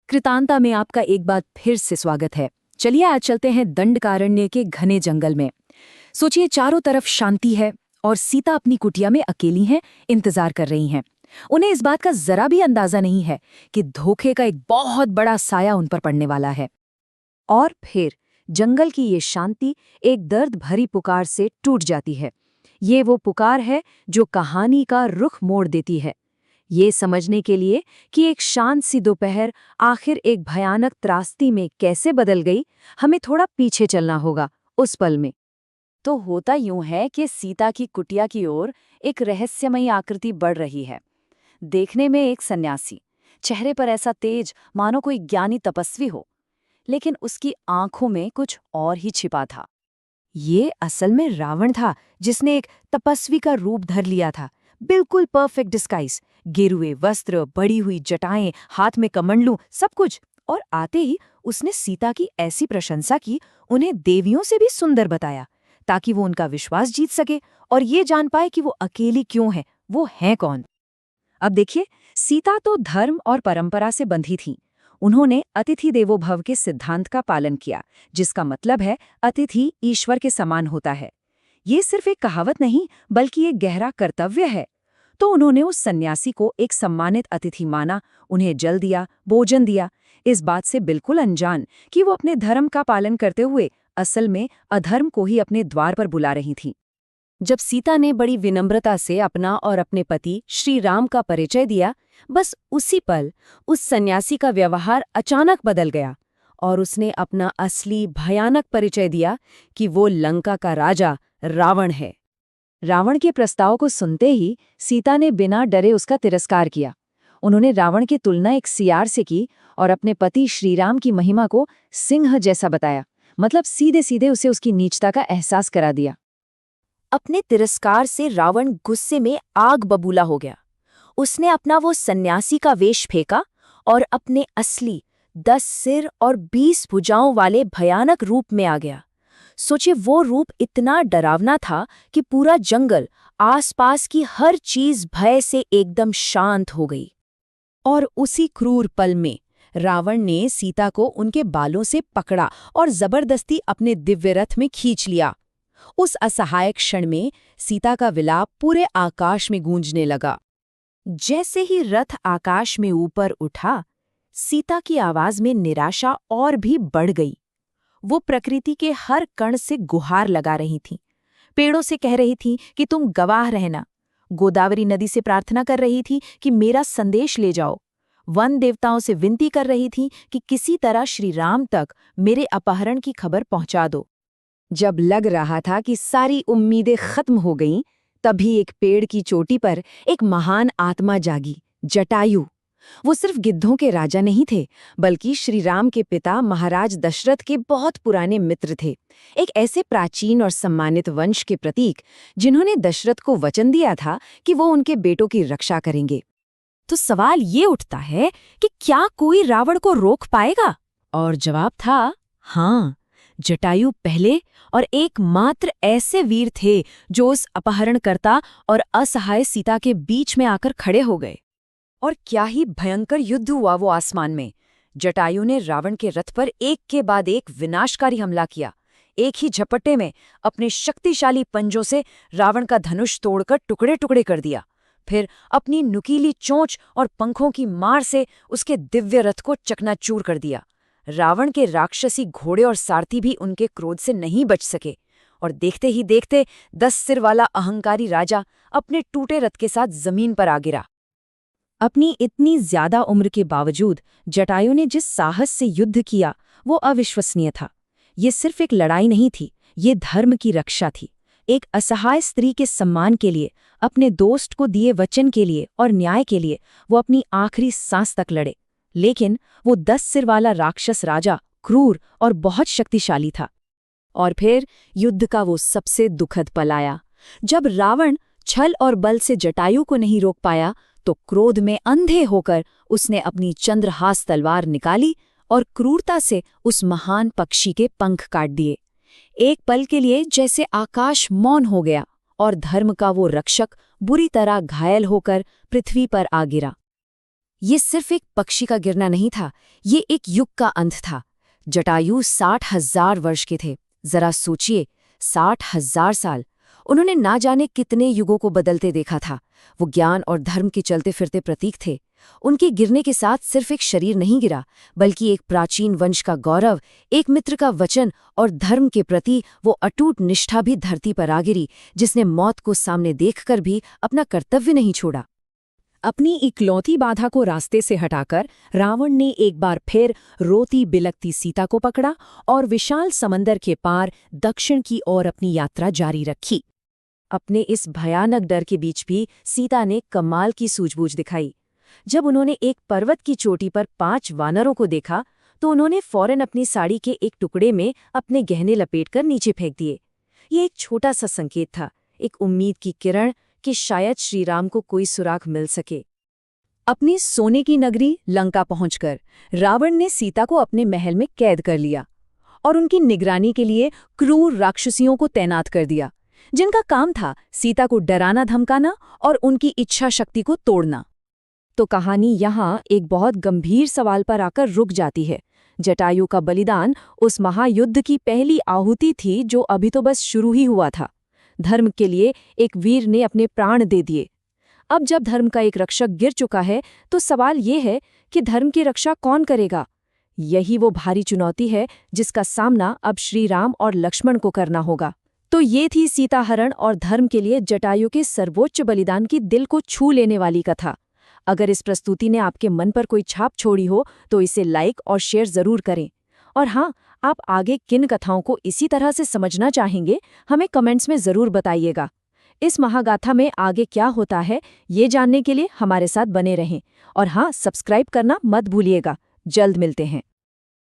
कृतांता में आपका एक बार फिर से स्वागत है। चलिए आज चलते हैं दंडकारण्य के घने जंगल में। सोचिए चारों तरफ शांति है और सीता अपनी कुटिया में अकेली हैं, इंतजार कर रही हैं। उन्हें इस बात का जरा भी अंदाजा नहीं है कि धोखे का एक बहुत बड़ा साया उन पर पड़ने वाला है। और फिर जंगल की ये शांति एक दर्द भरी पुकार से टूट जाती है। ये वो पुकार है जो कहानी का रुख मोड़ देती है। ये समझने के लिए कि एक शांत सी दोपहर आखिर एक भयानक त्रासदी में कैसे बदल गई, हमें थोड़ा पीछे चलना होगा उस पल में। तो होता यूं है कि सीता की कुटिया की ओर एक रहस्यमयी आकृति बढ़ रही है। देखने में एक सन्यासी, चेहरे पर ऐसा तेज मानो कोई ज्ञानी तपस्वी हो, लेकिन उसकी आंखों में कुछ और ही छिपा था। ये असल में रावण था, जिसने एक तपस्वी का रूप धर लिया था। बिल्कुल परफेक्ट डिस्गाइज, गेरुए वस्त्र, बड़ी हुई जटाएं, हाथ में कमंडलू, सब कुछ। और आते ही उसने सीता की ऐसी प्रशंसा की, उन्हें देवियों से भी सुंदर बताया, ताकि वो उनका विश्वास जीत सके और ये जान पाए कि वो अकेली क्यों है, वो है कौन। अब देखिए, सीता तो धर्म और परंपरा से बंधी थीं। उन्होंने अतिथि देवो भव के सिद्धांत का पालन किया, जिसका मतलब है अतिथि ईश्वर के समान होता है। ये सिर्फ एक कहावत नहीं, बल्कि एक गहरा कर्तव्य है। तो उन्होंने उस सन्यासी को एक सम्मानित अतिथि माना, उन्हें जल दिया, भोजन दिया, इस बात से बिल्कुल अनजान कि वो अपने धर्म का पालन करते हुए असल में अधर्म को ही अपने द्वार पर बुला रही थीं। जब सीता ने बड़ी विनम्रता से अपना और अपने पति श्री राम का परिचय दिया, बस उसी पल उस सन्यासी का व्यवहार अचानक बदल गया और उसने अपना असली भयानक परिचय दिया कि वो लंका का राजा रावण है। रावण के प्रस्ताव को सुनते ही सीता ने बिना डरे उसका तिरस्कार किया। उन्होंने रावण की तुलना एक सियार से की और अपने पति श्रीराम की महिमा को सिंह जैसा बताया, मतलब सीधे सीधे उसे उसकी नीचता का एहसास करा दिया। अपने तिरस्कार से रावण गुस्से में आग बबूला हो गया। उसने अपना वो सन्यासी का वेश फेंका और अपने असली 10 सिर और 20 भुजाओं वाले भयानक रूप में आ गया। सोचिए, वो रूप इतना डरावना था कि पूरा जंगल, आसपास की हर चीज भय से एकदम शांत हो गई। और उसी क्रूर पल में रावण ने सीता को उनके बालों से पकड़ा और जबरदस्ती अपने दिव्य रथ में खींच लिया। उस असहाय क्षण में सीता का विलाप पूरे आकाश में गूंजने लगा। जैसे ही रथ आकाश में ऊपर उठा, सीता की आवाज में निराशा और भी बढ़ गई। वो प्रकृति के हर कण से गुहार लगा रही थीं। पेड़ों से कह रही थीं कि तुम गवाह रहना। गोदावरी नदी से प्रार्थना कर रही थी कि मेरा संदेश ले जाओ। वन देवताओं से विनती कर रही थीं कि किसी तरह श्री राम तक मेरे अपहरण की खबर पहुंचा दो। जब लग रहा था कि सारी उम्मीदें खत्म हो गईं, तभी एक पेड़ की चोटी पर एक महान आत्मा जागी, जटायु। वो सिर्फ गिद्धों के राजा नहीं थे, बल्कि श्री राम के पिता महाराज दशरथ के बहुत पुराने मित्र थे। एक ऐसे प्राचीन और सम्मानित वंश के प्रतीक, जिन्होंने दशरथ को वचन दिया था कि वो उनके बेटों की रक्षा करेंगे। तो सवाल ये उठता है कि क्या कोई रावण को रोक पाएगा? और जवाब था हाँ। जटायु पहले और एकमात्र ऐसे वीर थे जो उस अपहरणकर्ता और असहाय सीता के बीच में आकर खड़े हो गए। और क्या ही भयंकर युद्ध हुआ वो आसमान में। जटायु ने रावण के रथ पर एक के बाद एक विनाशकारी हमला किया। एक ही झपट्टे में अपने शक्तिशाली पंजों से रावण का धनुष तोड़कर टुकड़े टुकड़े कर दिया। फिर अपनी नुकीली चोंच और पंखों की मार से उसके दिव्य रथ को चकनाचूर कर दिया। रावण के राक्षसी घोड़े और सारथी भी उनके क्रोध से नहीं बच सके और देखते ही देखते 10 सिर वाला अहंकारी राजा अपने टूटे रथ के साथ जमीन पर आ गिरा। अपनी इतनी ज्यादा उम्र के बावजूद जटायु ने जिस साहस से युद्ध किया, वो अविश्वसनीय था। ये सिर्फ एक लड़ाई नहीं थी, ये धर्म की रक्षा थी। एक असहाय स्त्री के सम्मान के लिए, अपने दोस्त को दिए वचन के लिए और न्याय के लिए वो अपनी आखिरी सांस तक लड़े। लेकिन वो 10 सिर वाला राक्षस राजा क्रूर और बहुत शक्तिशाली था। और फिर युद्ध का वो सबसे दुखद पल आया, जब रावण छल और बल से जटायु को नहीं रोक पाया, तो क्रोध में अंधे होकर उसने अपनी चंद्रहास तलवार निकाली और क्रूरता से उस महान पक्षी के पंख काट दिए। एक पल के लिए जैसे आकाश मौन हो गया और धर्म का वो रक्षक बुरी तरह घायल होकर पृथ्वी पर आ गिरा। ये सिर्फ एक पक्षी का गिरना नहीं था, ये एक युग का अंत था। जटायु 60,000 वर्ष के थे। जरा सोचिए, 60,000 साल। उन्होंने ना जाने कितने युगों को बदलते देखा था। वो ज्ञान और धर्म के चलते फिरते प्रतीक थे। उनके गिरने के साथ सिर्फ एक शरीर नहीं गिरा, बल्कि एक प्राचीन वंश का गौरव, एक मित्र का वचन और धर्म के प्रति वो अटूट निष्ठा भी धरती पर आ गिरी, जिसने मौत को सामने देखकर भी अपना कर्तव्य नहीं छोड़ा। अपनी इकलौती बाधा को रास्ते से हटाकर रावण ने एक बार फिर रोती बिलखती सीता को पकड़ा और विशाल समंदर के पार दक्षिण की ओर अपनी यात्रा जारी रखी। अपने इस भयानक डर के बीच भी सीता ने कमाल की सूझबूझ दिखाई। जब उन्होंने एक पर्वत की चोटी पर 5 वानरों को देखा तो उन्होंने फौरन अपनी साड़ी के एक टुकड़े में अपने गहने लपेटकर नीचे फेंक दिए। ये एक छोटा सा संकेत था, एक उम्मीद की किरण कि शायद श्रीराम को कोई सुराग मिल सके। अपनी सोने की नगरी लंका पहुंचकर रावण ने सीता को अपने महल में कैद कर लिया और उनकी निगरानी के लिए क्रूर राक्षसियों को तैनात कर दिया, जिनका काम था सीता को डराना धमकाना और उनकी इच्छा शक्ति को तोड़ना। तो कहानी यहाँ एक बहुत गंभीर सवाल पर आकर रुक जाती है। जटायु का बलिदान उस महायुद्ध की पहली आहुति थी जो अभी तो बस शुरू ही हुआ था। धर्म के लिए एक वीर ने अपने प्राण दे दिए। अब जब धर्म का एक रक्षक गिर चुका है तो सवाल ये है कि धर्म की रक्षा कौन करेगा। यही वो भारी चुनौती है जिसका सामना अब श्री राम और लक्ष्मण को करना होगा। तो ये थी सीताहरण और धर्म के लिए जटायु के सर्वोच्च बलिदान की दिल को छू लेने वाली कथा। अगर इस प्रस्तुति ने आपके मन पर कोई छाप छोड़ी हो तो इसे लाइक और शेयर जरूर करें। और हाँ, आप आगे किन कथाओं को इसी तरह से समझना चाहेंगे, हमें कमेंट्स में ज़रूर बताइएगा। इस महागाथा में आगे क्या होता है, ये जानने के लिए हमारे साथ बने रहें। और हाँ, सब्सक्राइब करना मत भूलिएगा। जल्द मिलते हैं।